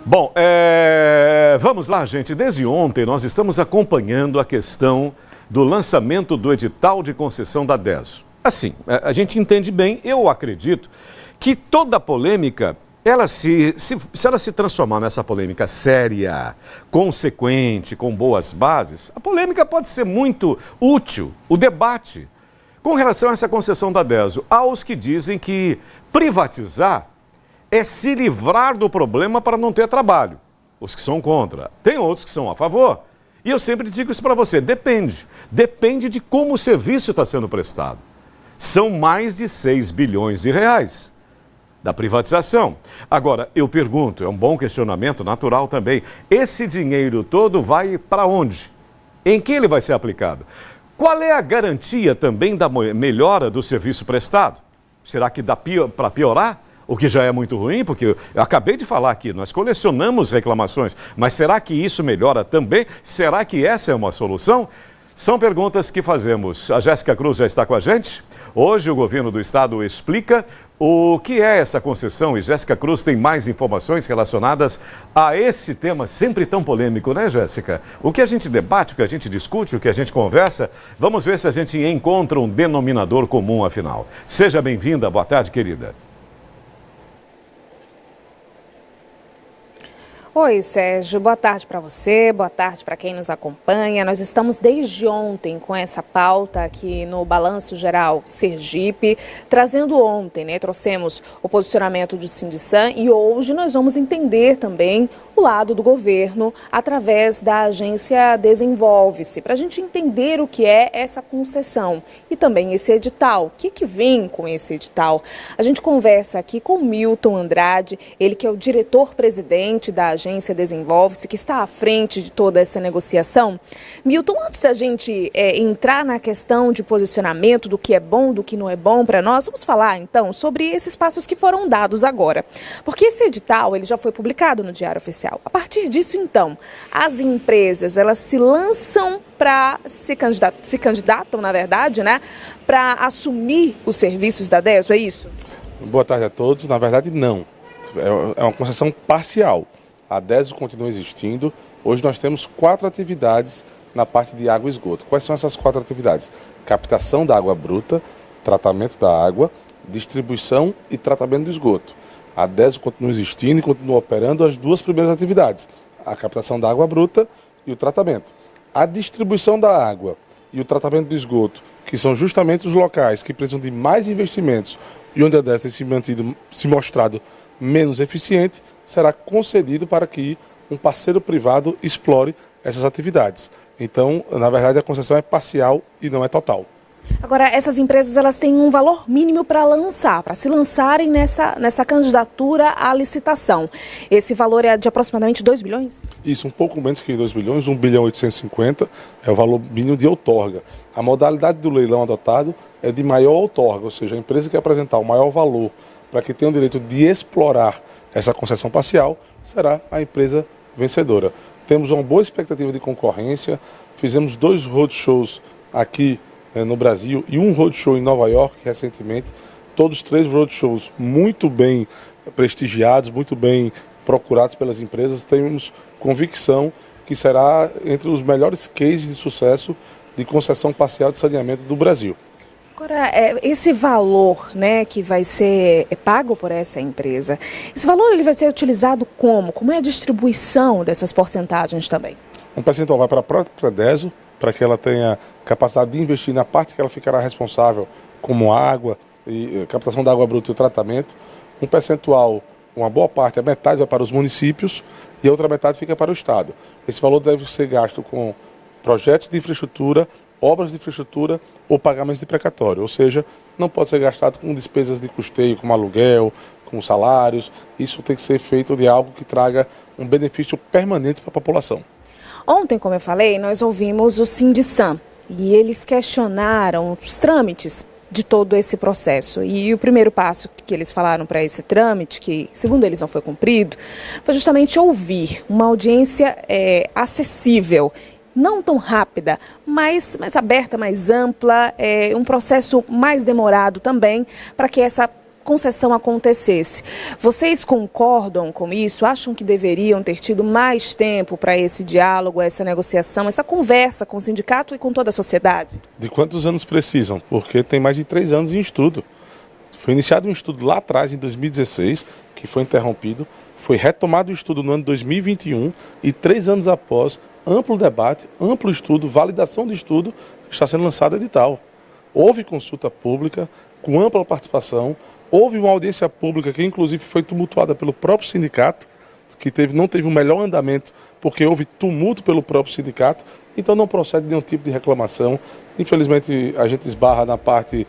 Bom, vamos lá, gente. Desde ontem nós estamos acompanhando a questão do lançamento do edital de concessão da DESO. Assim, a gente entende bem, eu acredito, que toda polêmica, se ela se transformar nessa polêmica séria, consequente, com boas bases, a polêmica pode ser muito útil, o debate. Com relação a essa concessão da DESO, há os que dizem que privatizar é se livrar do problema para não ter trabalho. Os que são contra. Tem outros que são a favor. E eu sempre digo isso para você, depende. Depende de como o serviço está sendo prestado. São mais de 6 bilhões de reais da privatização. Agora, eu pergunto, é um bom questionamento natural também, esse dinheiro todo vai para onde? Em que ele vai ser aplicado? Qual é a garantia também da melhora do serviço prestado? Será que dá para piorar? O que já é muito ruim, porque eu acabei de falar aqui, nós colecionamos reclamações, mas será que isso melhora também? Será que essa é uma solução? São perguntas que fazemos. A Jéssica Cruz já está com a gente. Hoje o governo do estado explica o que é essa concessão e Jéssica Cruz tem mais informações relacionadas a esse tema sempre tão polêmico, né, Jéssica? O que a gente debate, o que a gente discute, o que a gente conversa, vamos ver se a gente encontra um denominador comum afinal. Seja bem-vinda, boa tarde, querida. Oi, Sérgio. Boa tarde para você, boa tarde para quem nos acompanha. Nós estamos desde ontem com essa pauta aqui no Balanço Geral Sergipe, trazendo ontem, trouxemos o posicionamento do Sindicam e hoje nós vamos entender também o lado do governo através da agência Desenvolve-se, para a gente entender o que é essa concessão e também esse edital. O que vem com esse edital? A gente conversa aqui com Milton Andrade, ele que é o diretor-presidente da agência Desenvolve-se, que está à frente de toda essa negociação. Milton, antes da gente entrar na questão de posicionamento do que é bom, do que não é bom para nós, vamos falar então sobre esses passos que foram dados agora. Porque esse edital ele já foi publicado no Diário Oficial. A partir disso, então, as empresas elas se lançam para se candidatam, na verdade, para assumir os serviços da DESO, é isso? Boa tarde a todos. Na verdade, não. É uma concessão parcial. A DESO continua existindo. Hoje nós temos 4 atividades na parte de água e esgoto. Quais são essas 4 atividades? Captação da água bruta, tratamento da água, distribuição e tratamento do esgoto. A DESO continua existindo e continua operando as 2 primeiras atividades, a captação da água bruta e o tratamento. A distribuição da água e o tratamento do esgoto, que são justamente os locais que precisam de mais investimentos e onde a DESO tem se mostrado menos eficiente, será concedido para que um parceiro privado explore essas atividades. Então, na verdade, a concessão é parcial e não é total. Agora, essas empresas elas têm um valor mínimo para se lançarem nessa candidatura à licitação. Esse valor é de aproximadamente 2 bilhões? Isso, um pouco menos que 2 bilhões, 1 bilhão 850 é o valor mínimo de outorga. A modalidade do leilão adotado é de maior outorga, ou seja, a empresa que apresentar o maior valor para que tenha o direito de explorar essa concessão parcial será a empresa vencedora. Temos uma boa expectativa de concorrência, fizemos 2 roadshows aqui no Brasil e um roadshow em Nova York recentemente, todos 3 roadshows muito bem prestigiados, muito bem procurados pelas empresas. Temos convicção que será entre os melhores cases de sucesso de concessão parcial de saneamento do Brasil. Agora, esse valor que vai ser pago por essa empresa, esse valor ele vai ser utilizado como? Como é a distribuição dessas porcentagens também? Um percentual vai para a própria DESO, para que ela tenha capacidade de investir na parte que ela ficará responsável, como água, e captação da água bruta e o tratamento. Um percentual, uma boa parte, a metade vai para os municípios e a outra metade fica para o Estado. Esse valor deve ser gasto com projetos de infraestrutura, obras de infraestrutura ou pagamentos de precatório, ou seja, não pode ser gastado com despesas de custeio, como aluguel, com salários. Isso tem que ser feito de algo que traga um benefício permanente para a população. Ontem, como eu falei, nós ouvimos o Sindicam e eles questionaram os trâmites de todo esse processo. E o primeiro passo que eles falaram para esse trâmite, que segundo eles não foi cumprido, foi justamente ouvir uma audiência acessível, não tão rápida, mas mais aberta, mais ampla, um processo mais demorado também, para que essa concessão acontecesse. Vocês concordam com isso? Acham que deveriam ter tido mais tempo para esse diálogo, essa negociação, essa conversa com o sindicato e com toda a sociedade? De quantos anos precisam? Porque tem mais de 3 anos em estudo. Foi iniciado um estudo lá atrás, em 2016, que foi interrompido. Foi retomado o estudo no ano 2021 e 3 anos após, amplo debate, amplo estudo, validação do estudo, está sendo lançado edital. Houve consulta pública, com ampla participação, houve uma audiência pública que inclusive foi tumultuada pelo próprio sindicato, que não teve um melhor andamento porque houve tumulto pelo próprio sindicato, então não procede nenhum tipo de reclamação. Infelizmente a gente esbarra na parte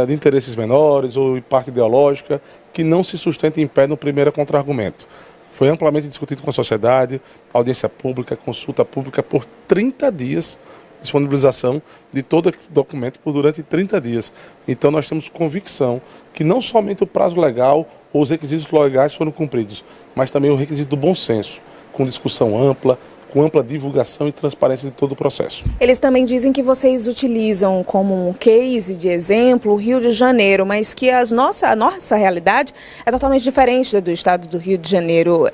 de interesses menores ou em parte ideológica, que não se sustenta em pé no primeiro contra-argumento. Foi amplamente discutido com a sociedade, audiência pública, consulta pública por 30 dias, disponibilização de todo documento durante 30 dias. Então nós temos convicção que não somente o prazo legal ou os requisitos legais foram cumpridos, mas também o requisito do bom senso, com discussão ampla, com ampla divulgação e transparência de todo o processo. Eles também dizem que vocês utilizam como um case de exemplo o Rio de Janeiro, mas que a nossa realidade é totalmente diferente da do estado do Rio de Janeiro.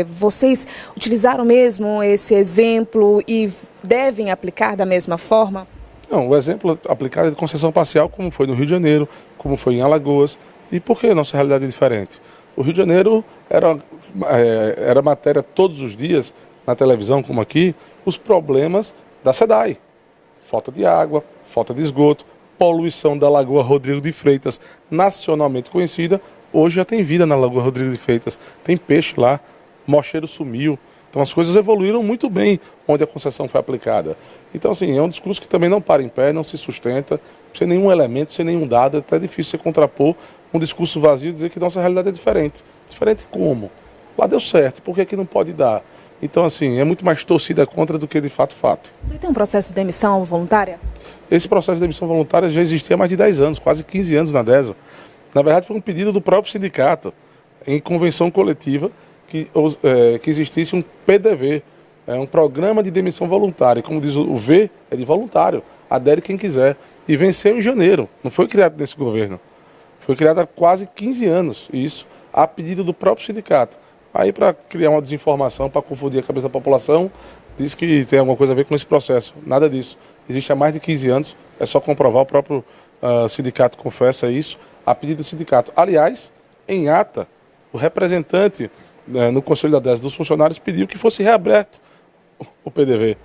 Vocês utilizaram mesmo esse exemplo e devem aplicar da mesma forma? Não, o exemplo aplicado é de concessão parcial, como foi no Rio de Janeiro, como foi em Alagoas. E por que a nossa realidade é diferente? O Rio de Janeiro era matéria todos os dias, na televisão como aqui, os problemas da SEDAI. Falta de água, falta de esgoto, poluição da Lagoa Rodrigo de Freitas, nacionalmente conhecida. Hoje já tem vida na Lagoa Rodrigo de Freitas, tem peixe lá, mocheiro sumiu. Então as coisas evoluíram muito bem onde a concessão foi aplicada. Então assim, é um discurso que também não para em pé, não se sustenta, sem nenhum elemento, sem nenhum dado. É até difícil você contrapor um discurso vazio e dizer que nossa realidade é diferente. Diferente como? Lá deu certo, por que aqui não pode dar? Então, assim, é muito mais torcida contra do que de fato. Vai ter um processo de demissão voluntária? Esse processo de demissão voluntária já existia há mais de 10 anos, quase 15 anos na DESO. Na verdade, foi um pedido do próprio sindicato, em convenção coletiva, que existisse um PDV, um programa de demissão voluntária. Como diz o V, é de voluntário, adere quem quiser. E venceu em janeiro, não foi criado nesse governo. Foi criado há quase 15 anos, isso, a pedido do próprio sindicato. Aí, para criar uma desinformação, para confundir a cabeça da população, diz que tem alguma coisa a ver com esse processo. Nada disso. Existe há mais de 15 anos, é só comprovar, o próprio sindicato confessa isso, a pedido do sindicato. Aliás, em ata, o representante no Conselho da DESO dos funcionários pediu que fosse reaberto o PDV.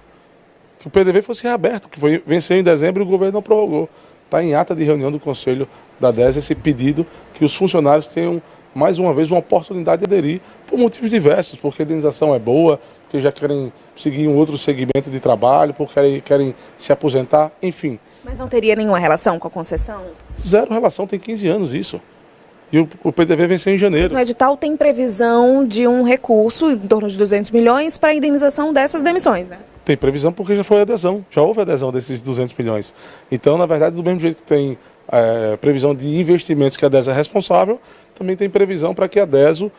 Que o PDV fosse reaberto, que venceu em dezembro e o governo não prorrogou. Está em ata de reunião do Conselho da DESO esse pedido que os funcionários tenham mais uma vez uma oportunidade de aderir por motivos diversos, porque a indenização é boa, porque já querem seguir um outro segmento de trabalho, porque querem se aposentar, enfim. Mas não teria nenhuma relação com a concessão? Zero relação, tem 15 anos isso. E o PDV venceu em janeiro. Mas no edital tem previsão de um recurso em torno de 200 milhões para a indenização dessas demissões, né? Tem previsão porque já foi adesão, já houve adesão desses 200 milhões. Então, na verdade, do mesmo jeito que tem previsão de investimentos que a DESO é responsável, também tem previsão para que a DESO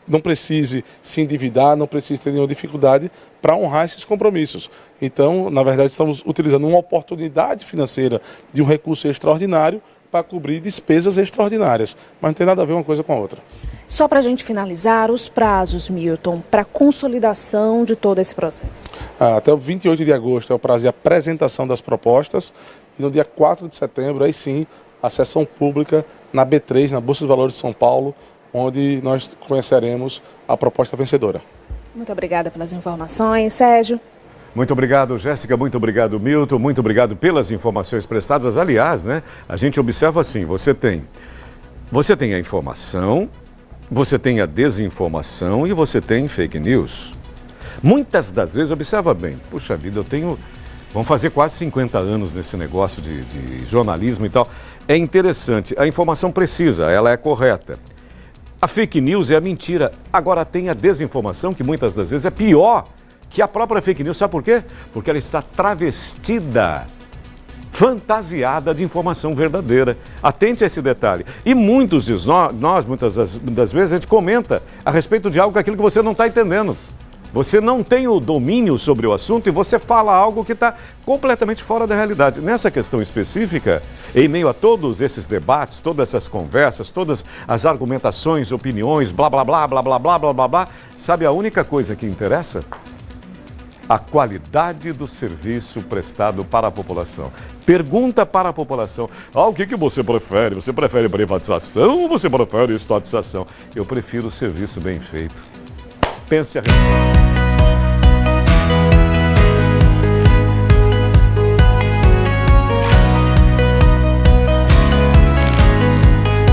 não precise se endividar, não precise ter nenhuma dificuldade para honrar esses compromissos. Então, na verdade, estamos utilizando uma oportunidade financeira de um recurso extraordinário para cobrir despesas extraordinárias, mas não tem nada a ver uma coisa com a outra. Só para a gente finalizar, os prazos, Milton, para a consolidação de todo esse processo. Até o 28 de agosto é o prazo de apresentação das propostas, e no dia 4 de setembro, aí sim, a sessão pública na B3, na Bolsa de Valores de São Paulo, onde nós conheceremos a proposta vencedora. Muito obrigada pelas informações, Sérgio. Muito obrigado, Jéssica, muito obrigado, Milton, muito obrigado pelas informações prestadas. Aliás, né, a gente observa assim, você tem a informação, você tem a desinformação e você tem fake news. Muitas das vezes, observa bem, puxa vida, vamos fazer quase 50 anos nesse negócio de jornalismo e tal. É interessante, a informação precisa, ela é correta. A fake news é a mentira. Agora tem a desinformação, que muitas das vezes é pior que a própria fake news. Sabe por quê? Porque ela está travestida, fantasiada de informação verdadeira. Atente a esse detalhe. E muitas das vezes, a gente comenta a respeito de algo, aquilo que você não está entendendo. Você não tem o domínio sobre o assunto e você fala algo que está completamente fora da realidade. Nessa questão específica, em meio a todos esses debates, todas essas conversas, todas as argumentações, opiniões, blá, blá, blá, blá, blá, blá, blá, blá, blá, sabe a única coisa que interessa? A qualidade do serviço prestado para a população. Pergunta para a população: o que você prefere? Você prefere privatização ou você prefere estatização? Eu prefiro o serviço bem feito. Pense a respeito.